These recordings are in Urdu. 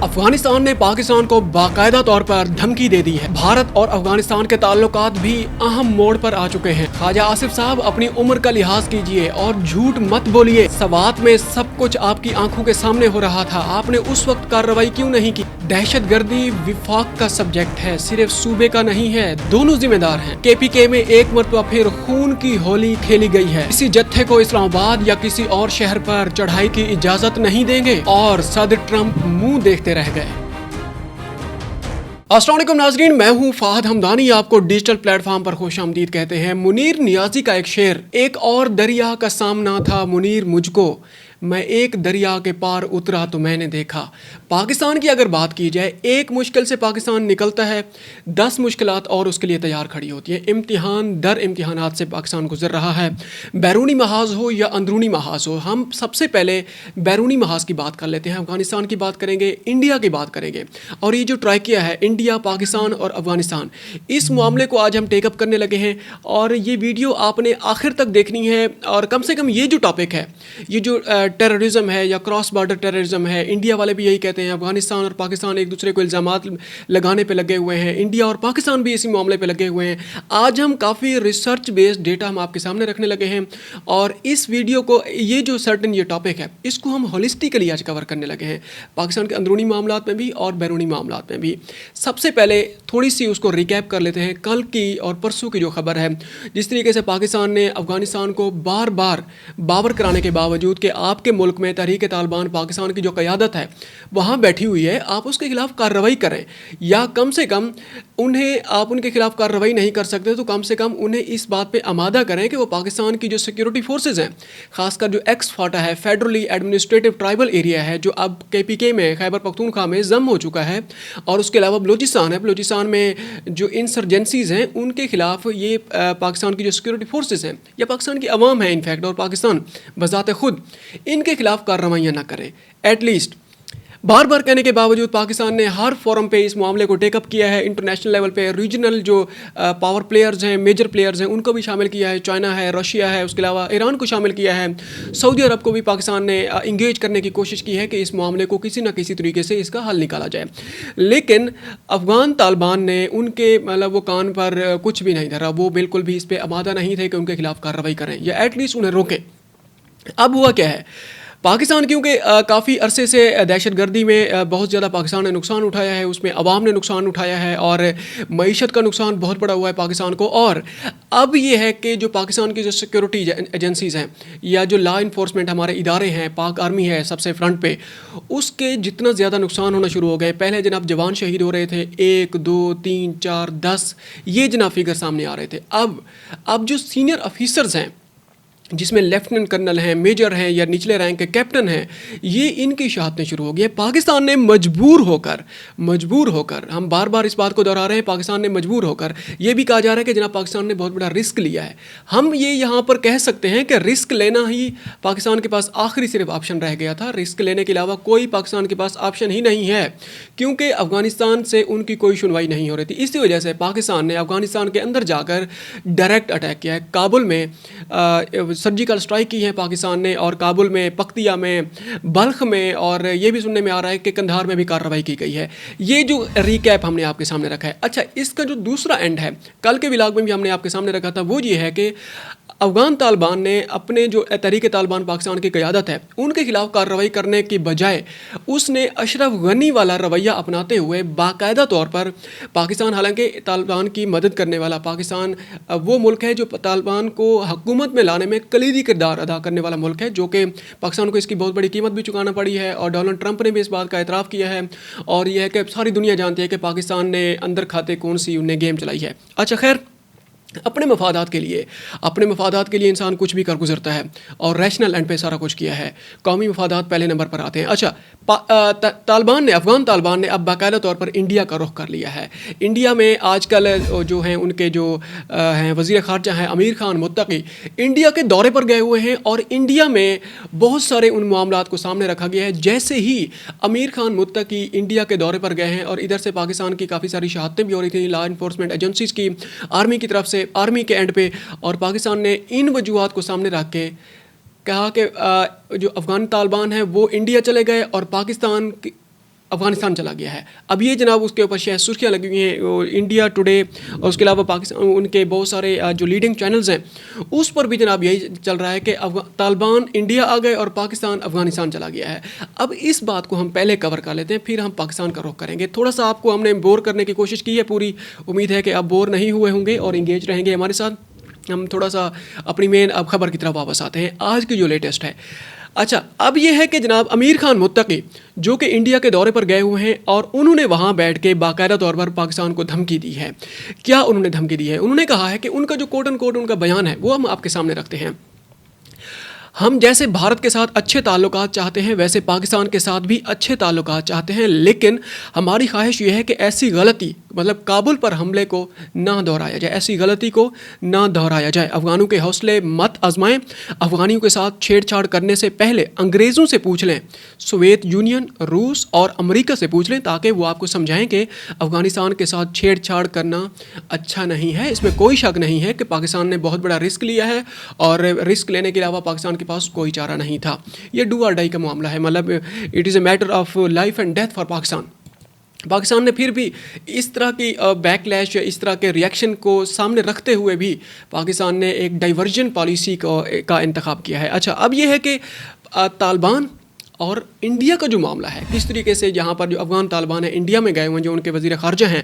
افغانستان نے پاکستان کو باقاعدہ طور پر دھمکی دے دی ہے۔ بھارت اور افغانستان کے تعلقات بھی اہم موڑ پر آ چکے ہیں۔ خواجہ آصف صاحب اپنی عمر کا لحاظ کیجئے اور جھوٹ مت بولیے۔ سوات میں سب کچھ آپ کی آنکھوں کے سامنے ہو رہا تھا، آپ نے اس وقت کارروائی کیوں نہیں کی؟ دہشت گردی وفاق کا سبجیکٹ ہے، صرف صوبے کا نہیں ہے، دونوں ذمہ دار ہیں۔ کے پی کے میں ایک مرتبہ پھر خون کی ہولی کھیلی گئی ہے۔ کسی جتھے کو اسلام آباد یا کسی اور شہر پر چڑھائی کی اجازت نہیں دیں گے، اور صدر ٹرمپ منہ دیکھتے رہ گئے۔ السلام علیکم ناظرین، میں ہوں فہد ہمدانی، آپ کو ڈیجیٹل پلیٹ فارم پر خوش آمدید کہتے ہیں۔ منیر نیازی کا ایک شعر، ایک اور دریا کا سامنا تھا منیر مجھ کو، میں ایک دریا کے پار اترا تو میں نے دیکھا۔ پاکستان کی اگر بات کی جائے، ایک مشکل سے پاکستان نکلتا ہے، 10 مشکلات اور اس کے لیے تیار کھڑی ہوتی ہیں۔ امتحان در امتحانات سے پاکستان گزر رہا ہے، بیرونی محاذ ہو یا اندرونی محاذ ہو۔ ہم سب سے پہلے بیرونی محاذ کی بات کر لیتے ہیں، افغانستان کی بات کریں گے، انڈیا کی بات کریں گے، اور یہ جو ٹرائکیا ہے انڈیا، پاکستان اور افغانستان، اس معاملے کو آج ہم ٹیک اپ کرنے لگے ہیں، اور یہ ویڈیو آپ نے آخر تک دیکھنی ہے۔ اور کم سے کم یہ جو ٹاپک ہے، یہ جو ٹیررزم ہے یا کراس بارڈر ٹیررزم ہے، انڈیا والے بھی یہی کہتے ہیں، افغانستان اور پاکستان ایک دوسرے کو الزامات لگانے پہ لگے ہوئے ہیں، انڈیا اور پاکستان بھی اسی معاملے پہ لگے ہوئے ہیں۔ آج ہم کافی ریسرچ بیسڈ ڈیٹا ہم آپ کے سامنے رکھنے لگے ہیں، اور اس ویڈیو کو، یہ جو سرٹن یہ ٹاپک ہے، اس کو ہم ہولسٹیکلی آج کور کرنے لگے ہیں، پاکستان کے اندرونی معاملات میں بھی اور بیرونی معاملات میں بھی۔ سب سے پہلے تھوڑی سی اس کو ریکیپ کر لیتے ہیں، کل کی اور پرسوں کی جو خبر ہے، جس طریقے سے پاکستان نے افغانستان کو بار بار باور کرانے کے باوجود کہ آپ کے ملک میں تحریک طالبان پاکستان کی جو قیادت ہے وہاں بیٹھی ہوئی ہے، آپ اس کے خلاف کارروائی کریں، یا کم سے کم آپ ان کے خلاف کارروائی نہیں کر سکتے تو کم سے کم انہیں اس بات پہ آمادہ کریں کہ وہ پاکستان کی جو سیکیورٹی فورسز ہیں، خاص کر جو ایکس فاٹا ہے، فیڈرلی ایڈمنسٹریٹو ٹرائبل ایریا ہے، جو اب کے پی کے میں، خیبر پختونخوا میں ضم ہو چکا ہے، اور اس کے علاوہ بلوچستان ہے، بلوچستان میں جو انسرجنسیز ہیں ان کے خلاف یہ پاکستان کی جو سیکیورٹی فورسز ہیں یا پاکستان کی عوام ہے انفیکٹ، اور پاکستان بذات خود ان کے خلاف کارروائیاں نہ کرے۔ ایٹ لیسٹ بار بار کہنے کے باوجود پاکستان نے ہر فورم پہ اس معاملے کو ٹیک اپ کیا ہے، انٹرنیشنل لیول پہ ریجنل جو پاور پلیئرز ہیں، میجر پلیئرز ہیں، ان کو بھی شامل کیا ہے، چائنا ہے، رشیا ہے، اس کے علاوہ ایران کو شامل کیا ہے، سعودی عرب کو بھی پاکستان نے انگیج کرنے کی کوشش کی ہے کہ اس معاملے کو کسی نہ کسی طریقے سے اس کا حل نکالا جائے، لیکن افغان طالبان نے ان کے وہ کان پر کچھ بھی نہیں دھرا، وہ بالکل بھی اس پہ آمادہ نہیں تھے کہ ان کے خلاف کارروائی کریں یا ایٹ لیسٹ انہیں روکیں۔ اب ہوا کیا ہے، پاکستان کیونکہ کافی عرصے سے دہشت گردی میں بہت زیادہ پاکستان نے نقصان اٹھایا ہے، اس میں عوام نے نقصان اٹھایا ہے، اور معیشت کا نقصان بہت بڑا ہوا ہے پاکستان کو، اور اب یہ ہے کہ جو پاکستان کی جو سیکیورٹی ایجنسیز ہیں یا جو لا انفورسمنٹ ہمارے ادارے ہیں، پاک آرمی ہے سب سے فرنٹ پہ، اس کے جتنا زیادہ نقصان ہونا شروع ہو گئے۔ پہلے جناب جوان شہید ہو رہے تھے، 1 2 3 4 10، یہ جناب فگر سامنے آ رہے تھے۔ اب جو سینئر آفیسرز ہیں، جس میں لیفٹننٹ کرنل ہیں، میجر ہیں، یا نچلے رینک کے کیپٹن ہیں، یہ ان کی شہادتیں شروع ہو گئی ہے۔ پاکستان نے مجبور ہو کر ہم بار بار اس بات کو دہرا رہے ہیں، پاکستان نے مجبور ہو کر، یہ بھی کہا جا رہا ہے کہ جناب پاکستان نے بہت بڑا رسک لیا ہے۔ ہم یہ یہاں پر کہہ سکتے ہیں کہ رسک لینا ہی پاکستان کے پاس آخری صرف آپشن رہ گیا تھا، رسک لینے کے علاوہ کوئی پاکستان کے پاس آپشن ہی نہیں ہے، کیونکہ افغانستان سے ان کی کوئی سنوائی نہیں ہو رہی تھی۔ اسی وجہ سے پاکستان نے افغانستان کے اندر جا کر ڈائریکٹ اٹیک کیا ہے۔ کابل میں سرجیکل اسٹرائک کی ہے پاکستان نے، اور کابل میں، پکتیا میں، بلخ میں، اور یہ بھی سننے میں آ رہا ہے کہ قندھار میں بھی کارروائی کی گئی ہے۔ یہ جو ریکیپ ہم نے آپ کے سامنے رکھا ہے۔ اچھا، اس کا جو دوسرا اینڈ ہے، کل کے ولاگ میں بھی ہم نے آپ کے سامنے رکھا تھا، وہ یہ ہے کہ افغان طالبان نے اپنے جو تحریک طالبان پاکستان کی قیادت ہے ان کے خلاف کارروائی کرنے کی بجائے اس نے اشرف غنی والا رویہ اپناتے ہوئے باقاعدہ طور پر پاکستان، حالانکہ طالبان کی مدد کرنے والا پاکستان وہ ملک ہے جو طالبان کو حکومت میں لانے میں کلیدی کردار ادا کرنے والا ملک ہے، جو کہ پاکستان کو اس کی بہت بڑی قیمت بھی چکانا پڑی ہے، اور ڈونلڈ ٹرمپ نے بھی اس بات کا اعتراف کیا ہے، اور یہ ہے کہ ساری دنیا جانتی ہے کہ پاکستان نے اندر کھاتے کون سی انہیں گیم چلائی ہے۔ اچھا خیر، اپنے مفادات کے لیے انسان کچھ بھی کر گزرتا ہے، اور ریشنل اینڈ پہ سارا کچھ کیا ہے، قومی مفادات پہلے نمبر پر آتے ہیں۔ اچھا، افغان طالبان نے اب باقاعدہ طور پر انڈیا کا رخ کر لیا ہے۔ انڈیا میں آج کل جو ہیں ان کے جو ہیں وزیر خارجہ ہیں امیر خان متقی، انڈیا کے دورے پر گئے ہوئے ہیں، اور انڈیا میں بہت سارے ان معاملات کو سامنے رکھا گیا ہے۔ جیسے ہی امیر خان متقی انڈیا کے دورے پر گئے ہیں، اور ادھر سے پاکستان کی کافی ساری شہادتیں بھی ہو رہی تھیں لا انفورسمنٹ ایجنسیز کی، آرمی کی طرف سے، آرمی کے اینڈ پہ، اور پاکستان نے ان وجوہات کو سامنے رکھ کے کہا کہ جو افغان طالبان ہیں وہ انڈیا چلے گئے، اور پاکستان افغانستان چلا گیا ہے. اب یہ جناب اس کے اوپر شاید سرخیاں لگی ہوئی ہیں انڈیا ٹوڈے اور اس کے علاوہ پاکستان ان کے بہت سارے جو لیڈنگ چینلز ہیں اس پر بھی جناب یہی چل رہا ہے کہ طالبان انڈیا آ گئے اور پاکستان افغانستان چلا گیا ہے. اب اس بات کو ہم پہلے کور کر لیتے ہیں، پھر ہم پاکستان کا رخ کریں گے. تھوڑا سا آپ کو ہم نے بور کرنے کی کوشش کی ہے، پوری امید ہے کہ آپ بور نہیں ہوئے ہوں گے اور انگیج رہیں گے ہمارے ساتھ. ہم تھوڑا سا اپنی مین اب خبر کی طرف واپس آتے ہیں، آج کی جو لیٹسٹ ہے. اچھا، اب یہ ہے کہ جناب امیر خان متقی جو کہ انڈیا کے دورے پر گئے ہوئے ہیں اور انہوں نے وہاں بیٹھ کے باقاعدہ طور پر پاکستان کو دھمکی دی ہے. کیا انہوں نے دھمکی دی ہے؟ انہوں نے کہا ہے کہ ان کا جو کوٹ ان کوٹ ان کا بیان ہے وہ ہم آپ کے سامنے رکھتے ہیں. ہم جیسے بھارت کے ساتھ اچھے تعلقات چاہتے ہیں ویسے پاکستان کے ساتھ بھی اچھے تعلقات چاہتے ہیں، لیکن ہماری خواہش یہ ہے کہ ایسی غلطی مطلب کابل پر حملے کو نہ دہرایا جائے، ایسی غلطی کو نہ دہرایا جائے. افغانوں کے حوصلے مت آزمائیں. افغانیوں کے ساتھ چھیڑ چھاڑ کرنے سے پہلے انگریزوں سے پوچھ لیں، سوویت یونین، روس اور امریکہ سے پوچھ لیں، تاکہ وہ آپ کو سمجھائیں کہ افغانستان کے ساتھ چھیڑ چھاڑ کرنا اچھا نہیں ہے. اس میں کوئی شک نہیں ہے کہ پاکستان نے بہت بڑا رسک لیا ہے اور رسک لینے کے علاوہ پاکستان کے پاس کوئی چارہ نہیں تھا. یہ ڈو اور ڈائی کا معاملہ ہے، مطلب it is a matter of life and death for Pakistan. Pakistan نے پھر بھی اس طرح کی بیک لیش یا اس طرح کے ریئیکشن کو سامنے رکھتے ہوئے بھی پاکستان نے ایک ڈائیورژن پالیسی کا انتخاب کیا ہے. اچھا، اب یہ ہے کہ طالبان اور انڈیا کا جو معاملہ ہے کس طریقے سے جہاں پر جو افغان طالبان ہیں انڈیا میں گئے ہوئے ہیں، جو ان کے وزیر خارجہ ہیں،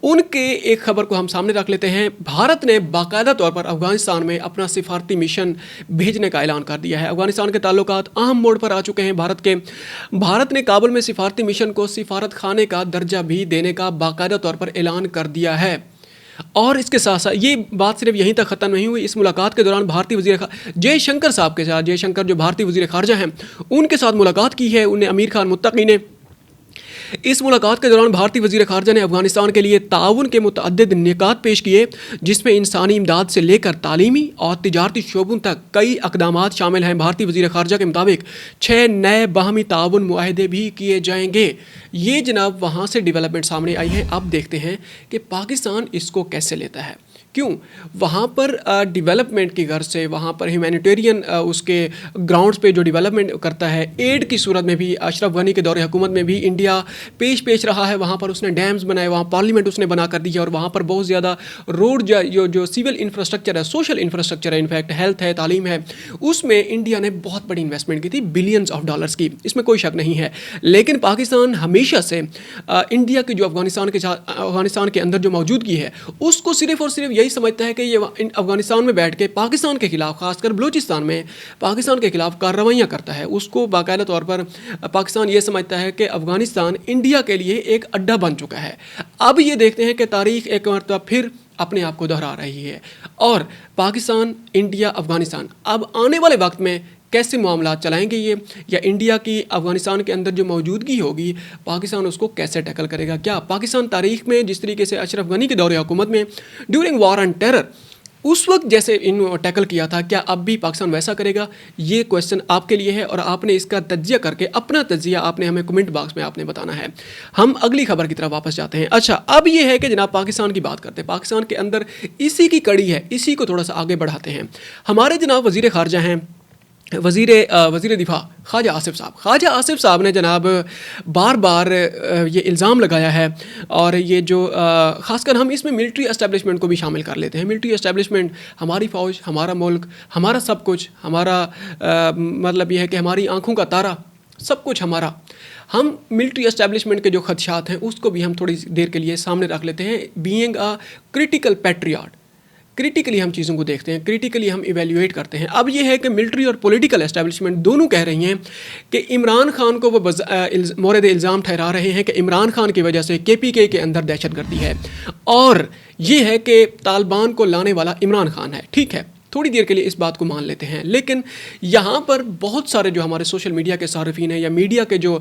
ان کے ایک خبر کو ہم سامنے رکھ لیتے ہیں. بھارت نے باقاعدہ طور پر افغانستان میں اپنا سفارتی مشن بھیجنے کا اعلان کر دیا ہے. افغانستان کے تعلقات اہم موڑ پر آ چکے ہیں بھارت نے کابل میں سفارتی مشن کو سفارت خانے کا درجہ بھی دینے کا باقاعدہ طور پر اعلان کر دیا ہے. اور اس کے ساتھ ساتھ یہ بات صرف یہیں تک ختم نہیں ہوئی. اس ملاقات کے دوران بھارتی وزیر جے شنکر صاحب کے ساتھ، جے شنکر جو بھارتی وزیر خارجہ ہیں، ان کے ساتھ ملاقات کی ہے انہیں امیر خان متقی نے. اس ملاقات کے دوران بھارتی وزیر خارجہ نے افغانستان کے لیے تعاون کے متعدد نکات پیش کیے، جس میں انسانی امداد سے لے کر تعلیمی اور تجارتی شعبوں تک کئی اقدامات شامل ہیں. بھارتی وزیر خارجہ کے مطابق 6 نئے باہمی تعاون معاہدے بھی کیے جائیں گے. یہ جناب وہاں سے ڈیولپمنٹ سامنے آئی ہے. اب دیکھتے ہیں کہ پاکستان اس کو کیسے لیتا ہے. کیوں وہاں پر ڈیولپمنٹ کی غرض سے، وہاں پر ہیومینیٹیرین اس کے گراؤنڈز پہ جو ڈیولپمنٹ کرتا ہے، ایڈ کی صورت میں بھی اشرف غنی کے دور حکومت میں بھی انڈیا پیش رہا ہے. وہاں پر اس نے ڈیمز بنائے، وہاں پارلیمنٹ اس نے بنا کر دی ہے، اور وہاں پر بہت زیادہ روڈ جو سول انفراسٹرکچر ہے، سوشل انفراسٹرکچر ہے، انفیکٹ ہیلتھ ہے، تعلیم ہے، اس میں انڈیا نے بہت بڑی انویسٹمنٹ کی تھی، بلینز آف ڈالرز کی. اس میں کوئی شک نہیں ہے. لیکن پاکستان ہمیشہ سے انڈیا کی جو افغانستان کے اندر جو موجودگی ہے اس کو صرف اور صرف یہی سمجھتا ہے کہ یہ افغانستان میں بیٹھ کے پاکستان کے خلاف، خاص کر بلوچستان میں پاکستان کے خلاف کارروائیاں کرتا ہے. اس کو باقاعدہ طور پر پاکستان یہ سمجھتا ہے کہ افغانستان انڈیا کے لیے ایک اڈا بن چکا ہے. اب یہ دیکھتے ہیں کہ تاریخ ایک مرتبہ پھر اپنے آپ کو دہرا رہی ہے، اور پاکستان، انڈیا، افغانستان اب آنے والے وقت میں کیسے معاملات چلائیں گے یہ، یا انڈیا کی افغانستان کے اندر جو موجودگی ہوگی پاکستان اس کو کیسے ٹیکل کرے گا. کیا پاکستان تاریخ میں جس طریقے سے اشرف غنی کے دور حکومت میں ڈیورنگ وار آن ٹیرر اس وقت جیسے انہوں ٹیکل کیا تھا، کیا اب بھی پاکستان ویسا کرے گا؟ یہ کویشچن آپ کے لیے ہے، اور آپ نے اس کا تجزیہ کر کے اپنا تجزیہ آپ نے ہمیں کمنٹ باکس میں آپ نے بتانا ہے. ہم اگلی خبر کی طرف واپس جاتے ہیں. اچھا، اب یہ ہے کہ جناب پاکستان کی بات کرتے ہیں. پاکستان کے اندر اسی کی کڑی ہے، اسی کو تھوڑا سا آگے بڑھاتے ہیں. ہمارے جناب وزیر خارجہ ہیں، وزیر دفاع خواجہ آصف صاحب نے جناب بار بار یہ الزام لگایا ہے، اور یہ جو خاص کر ہم اس میں ملٹری اسٹیبلشمنٹ کو بھی شامل کر لیتے ہیں. ملٹری اسٹیبلشمنٹ ہماری فوج، ہمارا ملک، ہمارا سب کچھ، ہمارا مطلب یہ ہے کہ ہماری آنکھوں کا تارا، سب کچھ ہمارا. ہم ملٹری اسٹیبلشمنٹ کے جو خدشات ہیں اس کو بھی ہم تھوڑی دیر کے لیے سامنے رکھ لیتے ہیں. Being a critical patriot, critically ہم چیزوں کو دیکھتے ہیں، کریٹیکلی ہم ایویلیویٹ کرتے ہیں. اب یہ ہے کہ ملٹری اور پولیٹیکل اسٹیبلشمنٹ دونوں کہہ رہی ہیں کہ عمران خان کو وہ مورد الزام ٹھہرا رہے ہیں کہ عمران خان کی وجہ سے KPK کے اندر دہشت گردی ہے، اور یہ ہے کہ طالبان کو لانے والا عمران خان ہے. ٹھیک ہے، تھوڑی دیر کے لیے اس بات کو مان لیتے ہیں، لیکن یہاں پر بہت سارے جو ہمارے سوشل میڈیا کے صارفین ہیں، یا میڈیا کے جو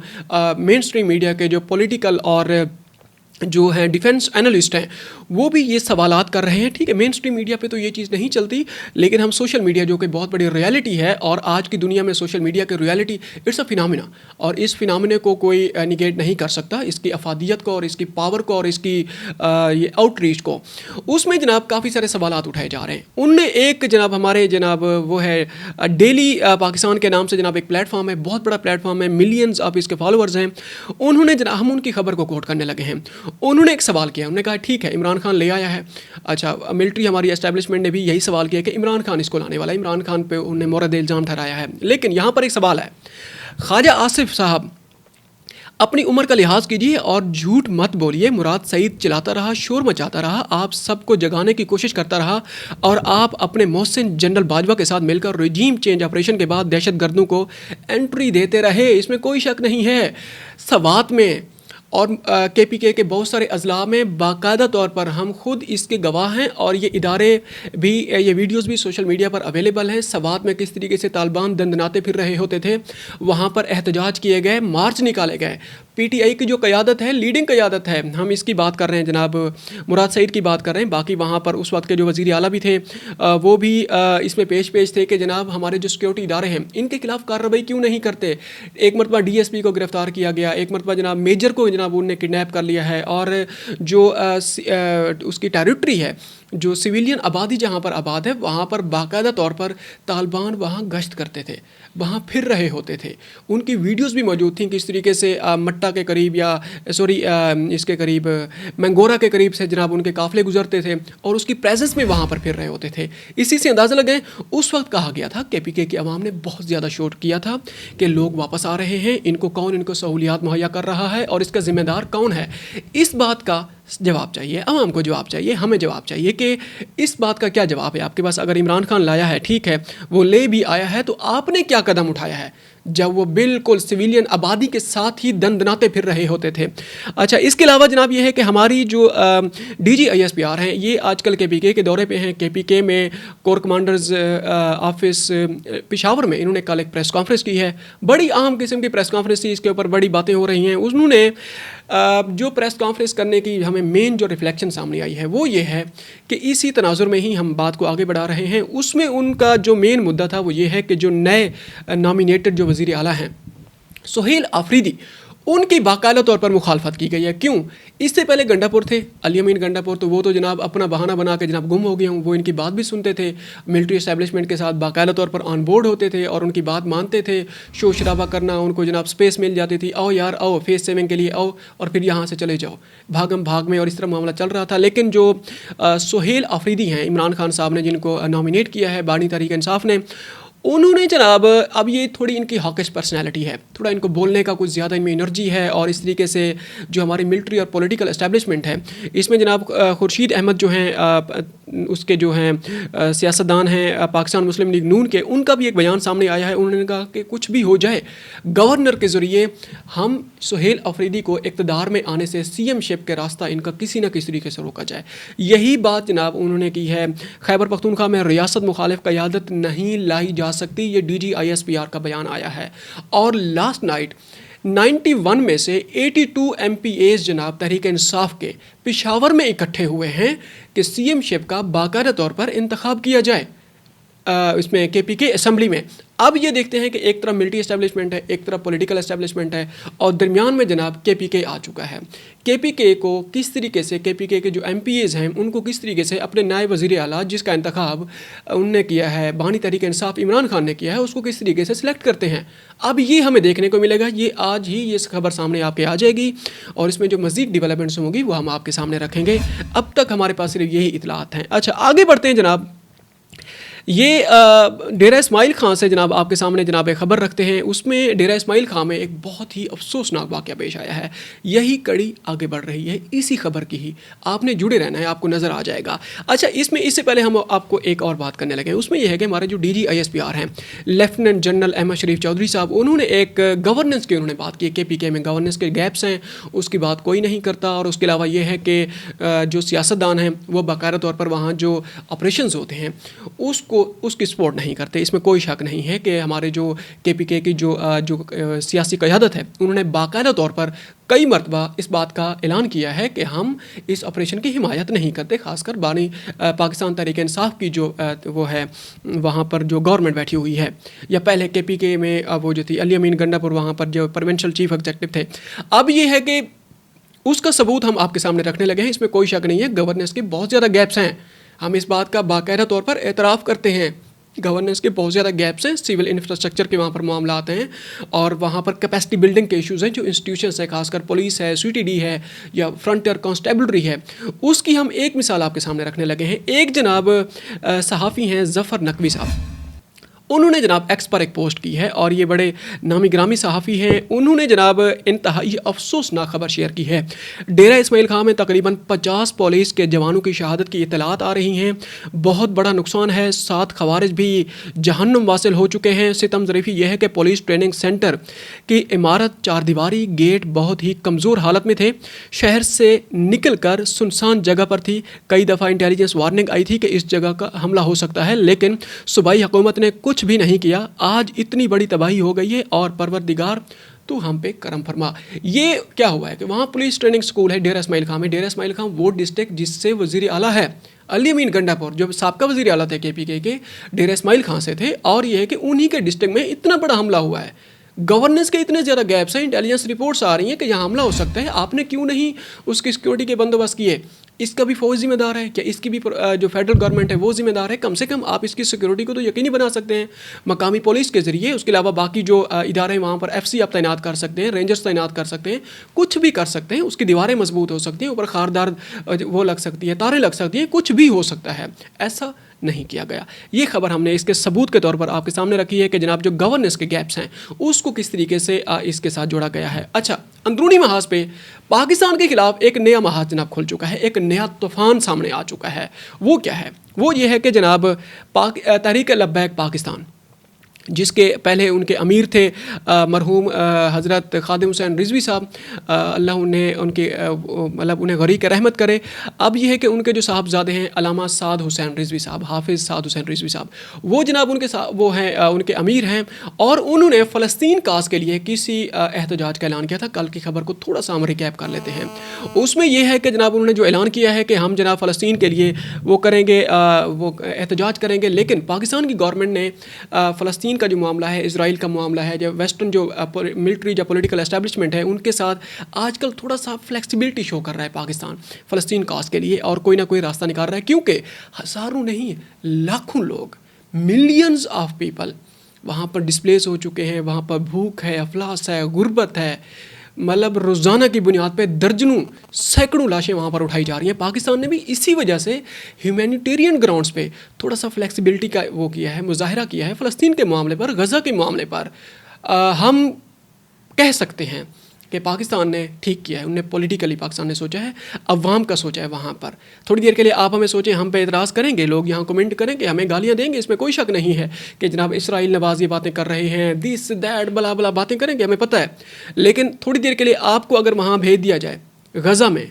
مین اسٹریم میڈیا کے جو پولیٹیکل اور جو ہیں ڈیفینس انالسٹ ہیں وہ بھی یہ سوالات کر رہے ہیں. ٹھیک ہے, مین اسٹریم میڈیا پہ تو یہ چیز نہیں چلتی, لیکن ہم سوشل میڈیا جو کہ بہت بڑی ریالٹی ہے, اور آج کی دنیا میں سوشل میڈیا کی ریالٹی اٹس اے فینامنا, اور اس فینامنے کو کوئی نگیٹ نہیں کر سکتا, اس کی افادیت کو اور اس کی پاور کو اور اس کی یہ آؤٹ ریچ کو. اس میں جناب کافی سارے سوالات اٹھائے جا رہے ہیں. ان نے ایک جناب ہمارے جناب وہ ہے ڈیلی پاکستان کے نام سے جناب ایک پلیٹ فارم ہے, بہت بڑا پلیٹ فارم ہے, ملینز آف اس کے فالوورز ہیں. انہوں نے جناب ہم ان کی خبر کو کوٹ کرنے لگے ہیں. انہوں نے ایک سوال کیا, انہوں نے کہا ٹھیک ہے عمران خان لے آیا ہے. اچھا, ملٹری ہماری اسٹیبلشمنٹ نے بھی یہی سوال کیا کہ عمران خان اس کو لانے والا ہے, عمران خان پہ انہوں نے مورد الزام ٹھہرایا ہے. لیکن یہاں پر ایک سوال ہے, خواجہ آصف صاحب اپنی عمر کا لحاظ کیجیے اور جھوٹ مت بولیے. مراد سعید چلاتا رہا, شور مچاتا رہا, آپ سب کو جگانے کی کوشش کرتا رہا, اور آپ اپنے محسن جنرل باجوہ کے ساتھ مل کر رجیم چینج آپریشن کے بعد دہشت گردوں کو انٹری دیتے رہے. اس میں کوئی شک نہیں ہے. سوات میں اور کے پی کے بہت سارے اضلاع میں باقاعدہ طور پر ہم خود اس کے گواہ ہیں, اور یہ ادارے بھی, یہ ویڈیوز بھی سوشل میڈیا پر اویلیبل ہیں. سوات میں کس طریقے سے طالبان دندناتے پھر رہے ہوتے تھے, وہاں پر احتجاج کیے گئے, مارچ نکالے گئے. پی ٹی آئی کی جو قیادت ہے, لیڈنگ قیادت ہے, ہم اس کی بات کر رہے ہیں, جناب مراد سعید کی بات کر رہے ہیں. باقی وہاں پر اس وقت کے جو وزیر اعلیٰ بھی تھے وہ بھی اس میں پیش تھے کہ جناب ہمارے جو سیکورٹی ادارے ہیں ان کے خلاف کارروائی کیوں نہیں کرتے. ایک مرتبہ ڈی ایس پی کو گرفتار کیا گیا, ایک مرتبہ جناب میجر کو جناب انہوں نے کڈنیپ کر لیا ہے, اور جو اس کی ٹیریٹری ہے, جو سویلین آبادی جہاں پر آباد ہے, وہاں پر باقاعدہ طور پر طالبان وہاں گشت کرتے تھے, وہاں پھر رہے ہوتے تھے. ان کی ویڈیوز بھی موجود تھیں کس طریقے سے مٹا کے قریب یا اس کے قریب مینگورا کے قریب سے جناب ان کے قافلے گزرتے تھے, اور اس کی پریزنس میں وہاں پر پھر رہے ہوتے تھے. اسی سے اندازہ لگائیں, اس وقت کہا گیا تھا, کے پی کے کی عوام نے بہت زیادہ شور کیا تھا کہ لوگ واپس آ رہے ہیں, ان کو سہولیات مہیا کر رہا ہے, اور اس کا ذمہ دار کون ہے. اس بات کا جواب چاہیے, عوام کو جواب چاہیے, ہمیں جواب چاہیے کہ اس بات کا کیا جواب ہے آپ کے پاس. اگر عمران خان لایا ہے, ٹھیک ہے, وہ لے بھی آیا ہے, تو آپ نے کیا قدم اٹھایا ہے جب وہ بالکل سویلین آبادی کے ساتھ ہی دندناتے پھر رہے ہوتے تھے. اچھا, اس کے علاوہ جناب یہ ہے کہ ہماری جو D G I S P R ہیں, یہ آج کل کے پی کے دورے پہ ہیں. کے پی کے میں کور کمانڈرز آفس پشاور میں انہوں نے کل ایک پریس کانفرنس کی ہے. بڑی عام قسم کی پریس کانفرنس تھی, اس کے اوپر بڑی باتیں ہو رہی ہیں. انہوں نے جو پریس کانفرنس کرنے کی ہمیں مین جو ریفلیکشن سامنے آئی ہے وہ یہ ہے کہ اسی تناظر میں ہی ہم بات کو آگے بڑھا رہے ہیں. اس میں ان کا جو مین مدعا تھا وہ یہ ہے کہ جو نئے نامینیٹڈ جو وزیر اعلیٰ ہیں سہیل آفریدی, ان کی باقاعدہ طور پر مخالفت کی گئی ہے. کیوں؟ اس سے پہلے گنڈا پور تھے, علی امین گنڈا پور, تو وہ تو جناب اپنا بہانہ بنا کے جناب گم ہو گئے ہوں. وہ ان کی بات بھی سنتے تھے, ملٹری اسٹیبلشمنٹ کے ساتھ باقاعدہ طور پر آن بورڈ ہوتے تھے, اور ان کی بات مانتے تھے. شور شرابہ کرنا, ان کو جناب اسپیس مل جاتی تھی, آؤ یار آؤ فیس سیونگ کے لیے آؤ, اور پھر یہاں سے چلے جاؤ, بھاگم بھاگ میں, اور اس طرح معاملہ چل رہا تھا. لیکن جو سہیل آفریدی ہیں, عمران خان صاحب نے جن کو نامینیٹ کیا ہے بانی تحریک انصاف نے, انہوں نے جناب, اب یہ تھوڑی ان کی ہاکش پرسنالٹی ہے, تھوڑا ان کو بولنے کا کچھ زیادہ ان میں انرجی ہے, اور اس طریقے سے جو ہماری ملٹری اور پولیٹیکل اسٹیبلشمنٹ ہے, اس میں جناب خورشید احمد جو ہیں, اس کے جو ہیں سیاستدان ہیں پاکستان مسلم لیگ نون کے, ان کا بھی ایک بیان سامنے آیا ہے. انہوں نے کہا کہ کچھ بھی ہو جائے, گورنر کے ذریعے ہم سہیل آفریدی کو اقتدار میں آنے سے سی ایم شپ کے راستہ ان کا کسی نہ کسی طریقے سے روکا جائے. یہی بات جناب انہوں نے کی ہے. خیبر پختونخوا میں ریاست مخالف قیادت نہیں لائی جا سکتی, یہ D G I S P R کا بیان آیا ہے. اور لاسٹ نائٹ 91 میں سے 82 ایم پی ایز جناب تحریک انصاف کے پشاور میں اکٹھے ہوئے ہیں کہ سی ایم شپ کا باقاعدہ طور پر انتخاب کیا جائے اس میں کے پی کے اسمبلی میں. اب یہ دیکھتے ہیں کہ ایک طرف ملٹری اسٹیبلشمنٹ ہے, ایک طرف پولیٹیکل اسٹیبلشمنٹ ہے, اور درمیان میں جناب کے پی کے آ چکا ہے. کے پی کے کو کس طریقے سے, کے پی کے جو ایم پی ایز ہیں ان کو کس طریقے سے اپنے نائب وزیر اعلیٰ جس کا انتخاب انہوں نے کیا ہے, بانی تحریک انصاف عمران خان نے کیا ہے, اس کو کس طریقے سے سلیکٹ کرتے ہیں. اب یہ ہمیں دیکھنے کو ملے گا. یہ آج ہی یہ خبر سامنے آپ کے آ جائے گی, اور اس میں جو مزید ڈیولپمنٹس ہوں گی وہ ہم آپ کے سامنے رکھیں گے. اب تک ہمارے پاس صرف یہی اطلاعات ہیں. اچھا, آگے بڑھتے ہیں جناب. یہ ڈیرہ اسماعیل خان سے جناب آپ کے سامنے جناب ایک خبر رکھتے ہیں. اس میں ڈیرہ اسماعیل خان میں ایک بہت ہی افسوسناک واقعہ پیش آیا ہے. یہی کڑی آگے بڑھ رہی ہے اسی خبر کی ہی, آپ نے جڑے رہنا ہے, آپ کو نظر آ جائے گا. اچھا, اس سے پہلے ہم آپ کو ایک اور بات کرنے لگے. اس میں یہ ہے کہ ہمارے جو D G I S P R ہیں لیفٹیننٹ جنرل احمد شریف چودھری صاحب, انہوں نے ایک گورننس کی انہوں نے بات کی. کے پی کے میں گورننس کے گیپس ہیں, اس کی بات کوئی نہیں کرتا. اور اس کے علاوہ یہ ہے کہ جو سیاستدان ہیں وہ باقاعدہ طور پر وہاں جو آپریشنز ہوتے ہیں اس اس کی سپورٹ نہیں کرتے. اس میں کوئی شک نہیں ہے کہ ہمارے جو KPK کی جو سیاسی قیادت ہے انہوں نے باقاعدہ طور پر کئی مرتبہ اس بات کا اعلان کیا ہے کہ ہم اس آپریشن کی حمایت نہیں کرتے. خاص کر بانی پاکستان تحریک انصاف کی جو وہ ہے وہاں پر جو گورنمنٹ بیٹھی ہوئی ہے, یا پہلے KPK میں وہ جو تھی علی امین گنڈا پور, وہاں پر جو پروونشل چیف ایگزیکٹو تھے. اب یہ ہے کہ اس کا ثبوت ہم آپ کے سامنے رکھنے لگے ہیں. اس میں کوئی شک نہیں ہے گورننس کے بہت زیادہ گیپس ہیں. ہم اس بات کا باقاعدہ طور پر اعتراف کرتے ہیں. گورننس کے بہت زیادہ گیپس ہیں, سول انفراسٹرکچر کے وہاں پر معاملات ہیں, اور وہاں پر کیپیسٹی بلڈنگ کے ایشوز ہیں. جو انسٹیٹیوشنس ہیں, خاص کر پولیس ہے, CTD ہے, یا فرنٹیئر کانسٹیبلری ہے, اس کی ہم ایک مثال آپ کے سامنے رکھنے لگے ہیں. ایک جناب صحافی ہیں ظفر نقوی صاحب, انہوں نے جناب ایکس پر ایک پوسٹ کی ہے, اور یہ بڑے نامی گرامی صحافی ہیں. انہوں نے جناب انتہائی افسوسناک خبر شیئر کی ہے. ڈیرہ اسماعیل خان میں تقریباً 50 پولیس کے جوانوں کی شہادت کی اطلاعات آ رہی ہیں. بہت بڑا نقصان ہے. 7 خوارج بھی جہنم واصل ہو چکے ہیں. ستم ظریفی یہ ہے کہ پولیس ٹریننگ سینٹر کی عمارت 4 دیواری گیٹ بہت ہی کمزور حالت میں تھے. شہر سے نکل کر سنسان جگہ پر تھی. کئی دفعہ انٹیلیجنس وارننگ آئی تھی کہ اس جگہ کا حملہ ہو سکتا ہے, لیکن صوبائی حکومت نے کچھ بھی نہیں کیا. آج اتنی بڑی تباہی ہو گئی ہے, اور پروردگار تو ہم پہ کرم فرما. یہ کیا ہوا ہے کہ وہاں پولیس ٹریننگ سکول ہے ڈیرہ اسماعیل خان میں. ڈیرہ اسماعیل خان وہ ڈسٹرکٹ جس سے وزیر اعلیٰ ہے علی امین گنڈا پور, جو سابقہ وزیر اعلیٰ تھے KPK کے, ڈیرہ اسماعیل خان سے تھے. اور یہ ہے کہ انہی کے ڈسٹرکٹ میں اتنا بڑا حملہ ہوا ہے. گورننس کے اتنے زیادہ گیپس ہیں. انٹیلیجنس رپورٹس آ رہی ہیں کہ یہاں حملہ ہو سکتا ہے. آپ نے کیوں نہیں اس کی سیکورٹی کے بندوبست کیے؟ اس کا بھی فوج ذمہ دار ہے کیا؟ اس کی بھی جو فیڈرل گورنمنٹ ہے وہ ذمہ دار ہے؟ کم سے کم آپ اس کی سیکورٹی کو تو یقینی بنا سکتے ہیں مقامی پولیس کے ذریعے. اس کے علاوہ باقی جو ادارے وہاں پر FC آپ تعینات کر سکتے ہیں, رینجرز تعینات کر سکتے ہیں, کچھ بھی کر سکتے ہیں. اس کی دیواریں مضبوط ہو سکتی ہیں, اوپر خاردار وہ لگ سکتی ہے, تاریں لگ سکتی ہیں, کچھ بھی ہو سکتا ہے. ایسا نہیں کیا گیا. یہ خبر ہم نے اس کے ثبوت کے طور پر آپ کے سامنے رکھی ہے کہ جناب جو گورننس کے گیپس ہیں اس کو کس طریقے سے اس کے ساتھ جوڑا گیا ہے. اچھا, اندرونی محاذ پہ پاکستان کے خلاف ایک نیا محاذ جناب کھل چکا ہے. ایک نیا طوفان سامنے آ چکا ہے. وہ کیا ہے؟ وہ یہ ہے کہ جناب تحریک لبیک پاکستان, جس کے پہلے ان کے امیر تھے مرحوم حضرت خادم حسین رضوی صاحب, اللہ ان کے مطلب انہیں غریق رحمت کرے. اب یہ ہے کہ ان کے جو صاحبزادے ہیں علامہ سعد حسین رضوی صاحب, حافظ سعد حسین رضوی صاحب, وہ جناب ان کے وہ ہیں ان کے امیر ہیں, اور انہوں نے فلسطین کاز کے لیے کسی احتجاج کا اعلان کیا تھا. کل کی خبر کو تھوڑا سا ہم ریکیپ کر لیتے ہیں. اس میں یہ ہے کہ جناب انہوں نے جو اعلان کیا ہے کہ ہم جناب فلسطین کے لیے وہ کریں گے, وہ احتجاج کریں گے, لیکن پاکستان کی گورنمنٹ نے فلسطین کا جو معاملہ ہے, اسرائیل کا معاملہ ہے, جو ویسٹرن جو ملٹری جو پولیٹیکل اسٹیبلشمنٹ ہے, ان کے ساتھ آج کل تھوڑا سا فلیکسیبلٹی شو کر رہا ہے پاکستان فلسطین کاز کے لیے, اور کوئی نہ کوئی راستہ نکال رہا ہے. کیونکہ ہزاروں نہیں لاکھوں لوگ, ملینز آف پیپل وہاں پر ڈسپلیس ہو چکے ہیں. وہاں پر بھوک ہے, افلاس ہے, غربت ہے, مطلب روزانہ کی بنیاد پہ درجنوں سینکڑوں لاشیں وہاں پر اٹھائی جا رہی ہیں. پاکستان نے بھی اسی وجہ سے ہیومینیٹیرین گراؤنڈز پہ تھوڑا سا فلیکسیبلٹی کا وہ کیا ہے, مظاہرہ کیا ہے فلسطین کے معاملے پر, غزہ کے معاملے پر. ہم کہہ سکتے ہیں کہ پاکستان نے ٹھیک کیا ہے. انہوں نے پولیٹیکلی پاکستان نے سوچا ہے, عوام کا سوچا ہے. وہاں پر تھوڑی دیر کے لیے آپ ہمیں سوچیں, ہم پہ اعتراض کریں گے, لوگ یہاں کمنٹ کریں گے, ہمیں گالیاں دیں گے, اس میں کوئی شک نہیں ہے کہ جناب اسرائیل نواز یہ باتیں کر رہے ہیں, دس دیٹ بلا بلا باتیں کریں گے, ہمیں پتہ ہے. لیکن تھوڑی دیر کے لیے آپ کو اگر وہاں بھیج دیا جائے غزہ میں,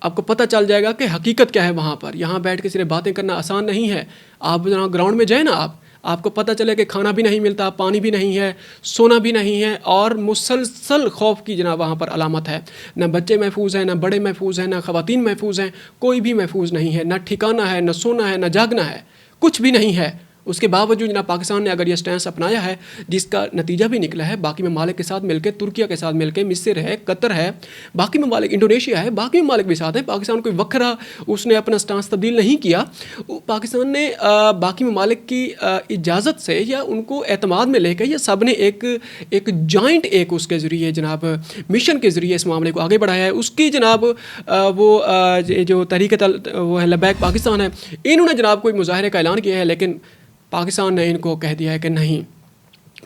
آپ کو پتہ چل جائے گا کہ حقیقت کیا ہے وہاں پر. یہاں بیٹھ کے صرف باتیں کرنا آسان نہیں ہے. آپ گراؤنڈ میں جائیں نا, آپ کو پتہ چلے کہ کھانا بھی نہیں ملتا, پانی بھی نہیں ہے, سونا بھی نہیں ہے, اور مسلسل خوف کی جناب وہاں پر علامت ہے. نہ بچے محفوظ ہیں, نہ بڑے محفوظ ہیں, نہ خواتین محفوظ ہیں, کوئی بھی محفوظ نہیں ہے. نہ ٹھکانہ ہے, نہ سونا ہے, نہ جاگنا ہے, کچھ بھی نہیں ہے. اس کے باوجود جناب پاکستان نے اگر یہ سٹینس اپنایا ہے, جس کا نتیجہ بھی نکلا ہے, باقی ممالک کے ساتھ مل کے, ترکیہ کے ساتھ مل کے, مصر ہے, قطر ہے, باقی ممالک, انڈونیشیا ہے, باقی ممالک بھی ساتھ ہیں. پاکستان کوئی وکھرا اس نے اپنا سٹانس تبدیل نہیں کیا. پاکستان نے باقی ممالک کی اجازت سے یا ان کو اعتماد میں لے کے, یہ سب نے ایک جوائنٹ ایک اس کے ذریعے جناب مشن کے ذریعے اس معاملے کو آگے بڑھایا ہے. اس کی جناب وہ جو تحریک وہ ہے لبیک پاکستان ہے, انہوں نے جناب کوئی مظاہرے کا اعلان کیا ہے, لیکن پاکستان نے ان کو کہہ دیا ہے کہ نہیں,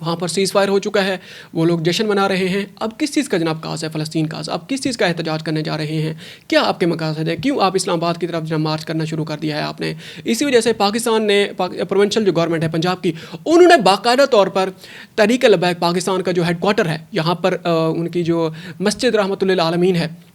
وہاں پر سیز فائر ہو چکا ہے, وہ لوگ جشن منا رہے ہیں. اب کس چیز کا جناب کاز ہے فلسطین کاز؟ اب کس چیز کا احتجاج کرنے جا رہے ہیں؟ کیا آپ کے مقاصد ہے؟ کیوں آپ اسلام آباد کی طرف جناب مارچ کرنا شروع کر دیا ہے آپ نے؟ اسی وجہ سے پاکستان نے پروونشل جو گورنمنٹ ہے پنجاب کی, انہوں نے باقاعدہ طور پر تحریک لبیک پاکستان کا جو ہیڈ کوارٹر ہے, یہاں پر ان کی جو مسجد رحمۃ للعالمین ہے,